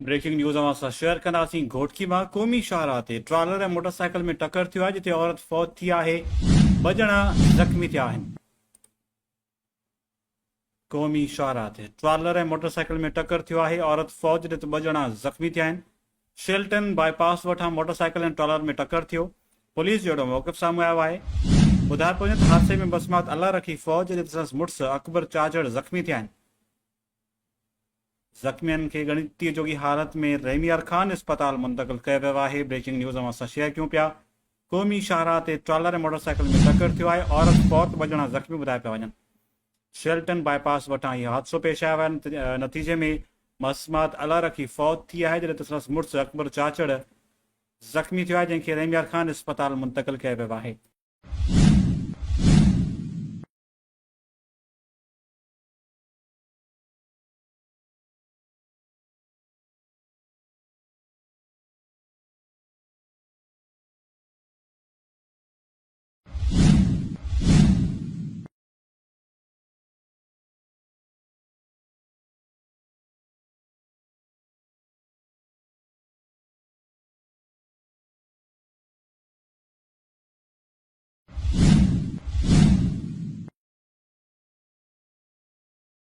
Breaking news अवां सां share कंदासीं। घोटकी मां क़ौमी शाहराह ते ट्रालर ऐं मोटरसाइकिल में टकर थियो आहे, जिते औरत फौत थी आहे। 2 ॼणा ज़ख़्मी थिया आहिनि। क़ौमी शाहराह ते ट्रालर ऐं मोटरसाइकिल में टकर थियो आहे, औरत फौत, जिते 2 ॼणा ज़ख़्मी थिया आहिनि। शेल्टन बाईपास वटां मोटरसाइकिल ऐं ट्रालर में टकर थियो। पुलिस जो मौक़िफ़ साम्हूं आयो आहे। ॿुधाए पियो वञे त हादसे में बसमात अल्लाह रखी फौज, जिते संदसि मुड़ुसु अकबर चाचड़ ज़ख़्मी थिया आहिनि। ज़ख़्मियुनि खे ॻणितीअ जोगी हालत में रहीमियार ख़ान अस्पताल मुंतक़िल कयो वियो आहे। ब्रेकिंग न्यूज़ असां शेयर कयूं पिया। क़ौमी शाहराह ते ट्रालर ऐं मोटरसाइकिल में टकर थियो आहे, औरत फौत, 2 ॼणा ज़ख़्मी ॿुधाए पिया वञनि। शेल्टन बाईपास वटां इहो हादसो पेश आयो आहे। नतीजे में बसमात अल्लाह रखी फौत थी आहे, जॾहिं संदसि मुड़ुसु अकबर चाचड़ ज़ख़्मी थियो आहे, जंहिंखे रहीमियार ख़ान अस्पताल मुंतक़िल कयो वियो आहे।